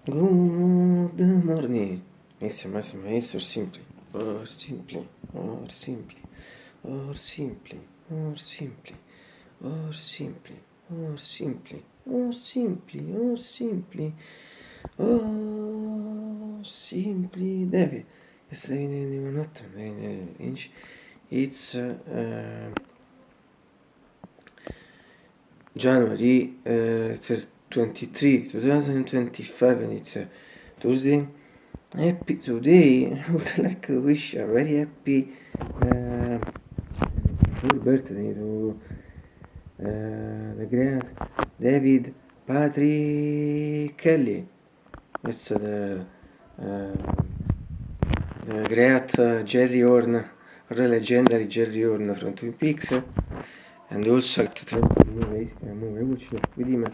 Good morning, Mr. Massimo, Mr. Simply, or simply, or simply, or simply, or simply, or simply, or simply, or simply, or simply, or simply, David. It's not inch. It's January 23, 2025, and it's Tuesday. Happy today. I would like to wish a very happy birthday to the great David Patrick Kelly. It's the great Jerry Horn, the legendary Jerry Horn from Twin Peaks, and also the movie which with him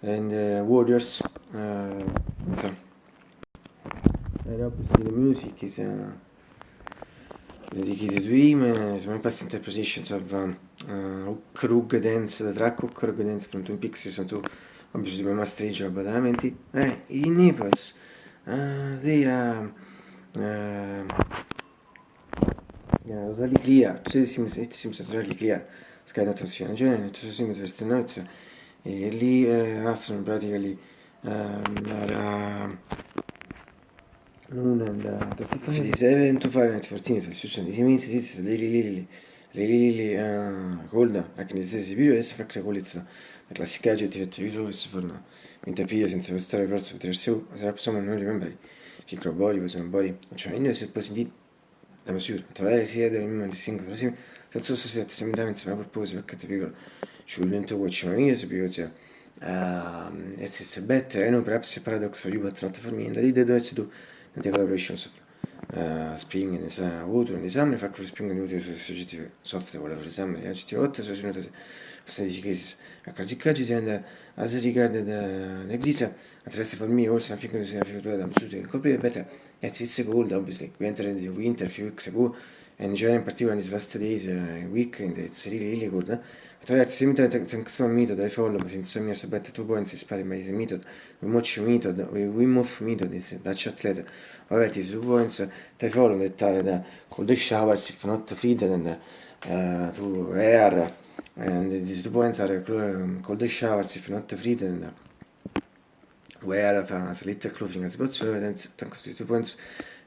and Warriors. So, and obviously the music is dedicated to him as my past interpretations of Hook Rug Dance, the track Hook Rug Dance from Twin Peaks Season 2, obviously my master age of Badalamenti. In Naples, they are totally clear, it seems totally clear, sky atmosphere in general, it seems there's nights, lì afternoon practically noon and 57 to Fahrenheit 14 Celsius, this means it is really cold, like in the stessi period, adesso fa che colizza, la classica adjective at usual is for winter period, senza questare verso verso, as a someone non remember, figure body, was on body, cioè in se possibile la misura, trovare sia del mio singolo, così, penso sia semplicemente ma proposito, perché ti piccolo, ci vuole dentro qua, ci ma io, because it's better, I know perhaps a paradox for you, but not for me, and I did the do the collaborations of Spring and Autumn and Summer, factor Spring and Autumn associative software, whatever summer, adjective 8, so sono state cases. A classificatie and as regarded the exisa, at least for me, also I think it was a few I'm shooting copy better. It's cold, obviously. We entered in the winter a few weeks ago, and January in particular in these last days, week, and it's really cold. But at the same time, thanks to a method I follow, since some years back, 2 points inspired by this method, we watch method, we move method, is Dutch athlete. However, these 2 points I follow that are the cold showers, if not freezing, and to air, and these 2 points are cold showers, if not freezing, where a little clothing as possible, then thanks to 2 points,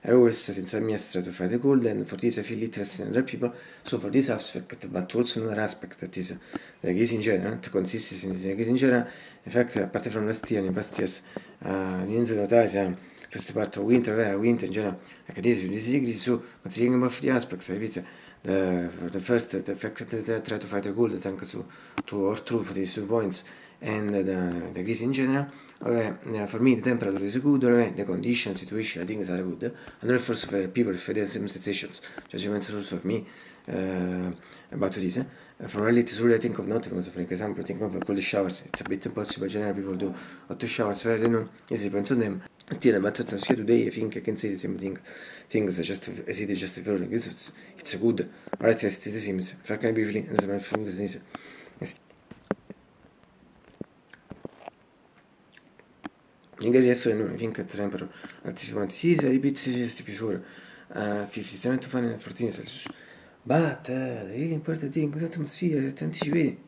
I always since I'm try to fight the cold, and for this I feel interested in other people. So for this aspect, but also another aspect that is the case in general, not consistency in the case in general. In fact, apart from last year, in past years, the Indonesia, first part of winter, winter in general, like this degree. So considering both the aspects, I visit the first, the fact that I try to fight the cold, thanks to or true for these 2 points, and the case in general. For me the temperature is good, the condition, situation, things are good. And not first for people with the same sensations. Judgments also for me about this. For reality, I think of nothing, for example, think of cold showers. It's a bit impossible. Generally, people do hot showers, where they know, easy depends on them. Still, but here today, I think I can say the same thing. Things just as it is just for it's good. Alright, it seems. Frankly, briefly, as my food is. Magari I think at temper at this point. Yes, I repeated just before. 57 to 14 Celsius. But the really important thing is atmosphere that anticipated.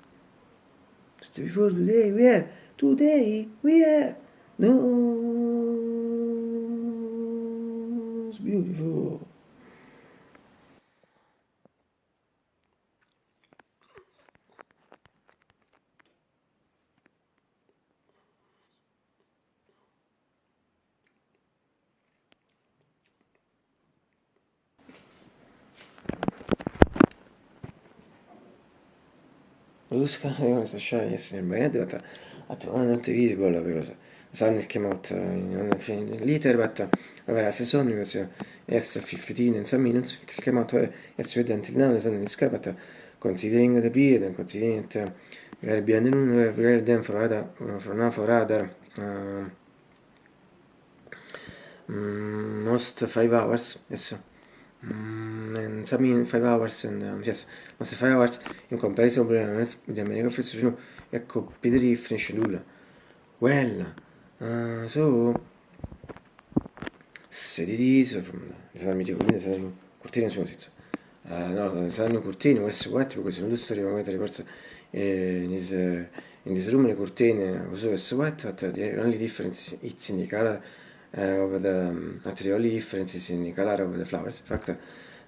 Just before today we have no, it's beautiful. Ruska was a shy yesterday, but at one not visible because the sun came out later, but whereas the sun was yes 15 and some minutes, it came out yesterday until now the sun is sky, but considering the period and considering that we are behind the moon, we are then for other most 5 hours, yes. And some in 5 hours, and yes, most 5 hours in comparison with the American Federation, ecco, Pedri finisce nulla. Well, so sediti, saranno mitico, quindi saranno cortine sono senza. No, saranno cortine, questo qua, tipo così, non lo sto arrivando a mettere forse in this room le cortine, così questo qua, but the only difference is in the color of the only difference is in the color of the flowers. In fact,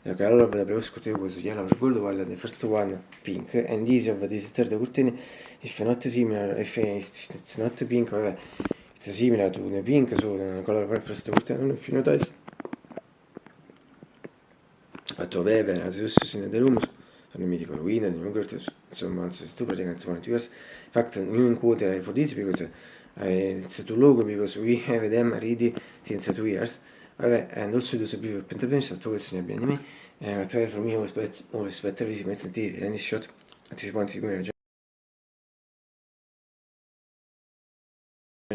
the color of the previous curtain was yellow or gold, while the first one pink, and this of this third curtain, if not similar, if it's not pink, it's similar to the pink, so the color of the first curtain, I don't know if you notice. Fatto Weber, Azeus in the Rumus, non mi dicono Win, non mi insomma, se tu praticamente one years. In fact, new include for this because it's too logo because we have them ready since 2 years. Vabbè, and also those people pentabene tutto questo ne abbiamo di me. For me, always better visible sentire any shot at this point in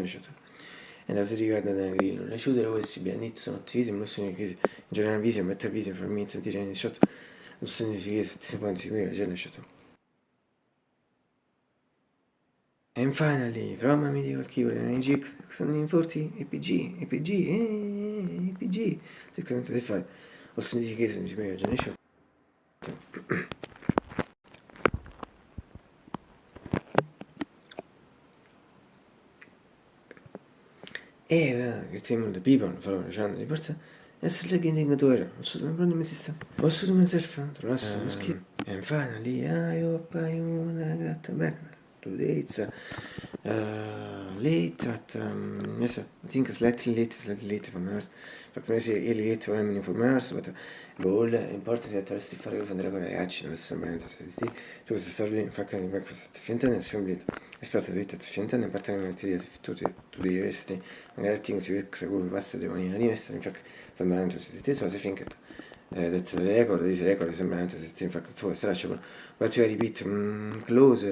shot. And as riguarda the grillo, le shooter questi bandit sono attivissimi, non sono chiesi. In general vision, better vision for me sentire any shot. Non sono chiesi at this point in shot. And finally, from a medieval keyboard and Egypt, 640 APG, APG, 625. Also indication di meglio generation. Grazie the people, follow the channel di forza. Essere leggendo to era, non so come prendere me sistema. Also to myself, trovasse uno schifo. And finally, I hope I got back. Today it's late, but yes, I think slightly late for Mars. Fact maybe really late for me for Mars, but all important that resti fare che andare con ragazzi, non sembra niente di tu questa storia in fact breakfast fintan si obblit. È stato detto fintan parte di martedì tutti the university. Magari things you execute passa di ogni university, in fact sembra niente di so se finket. That the record, this record sembra niente in fact it's what sarà but you repeat close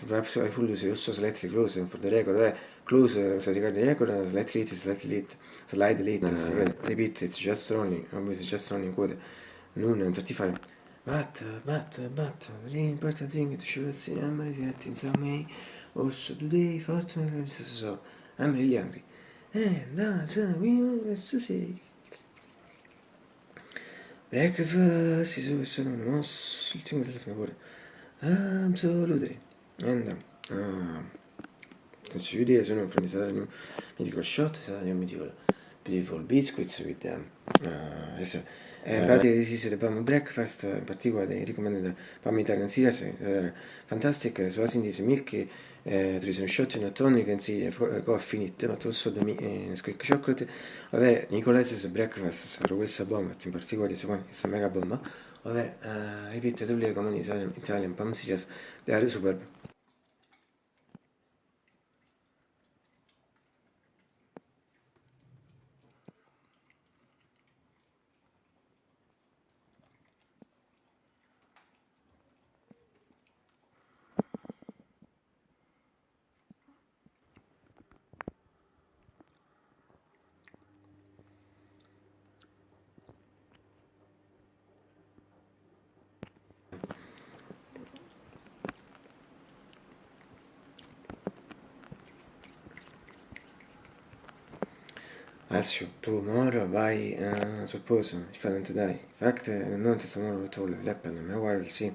perhaps I full use also slightly close for the record. Close as regard the record, slightly late, slide late. Repeat, it's just only, obviously just only quote noon and 35. But, the really important thing to show us in memory is that in some way, also today, fortunately, so I'm really hungry. And that's we always to say. Breakfast is always the most thing that I pure. Absolutely. And questi video sono from the mythical shot, è stato un mythical beautiful biscuits with in pratica this is the Palm breakfast, in particolare recommended Palm Italian series, fantastic, so as in this milky, there is a shot not only you can see coffee in it, but also the Nesquik chocolate. Vabbè, Nicola's breakfast, so questa bomba, in particolare questa mega bomba. Vabbè, ripeto, tu le comandi Italian Palm series, they are superb. Alessio, tomorrow vai sul posto, if I don't die. In fact, not tomorrow at all, happen, my wife will see.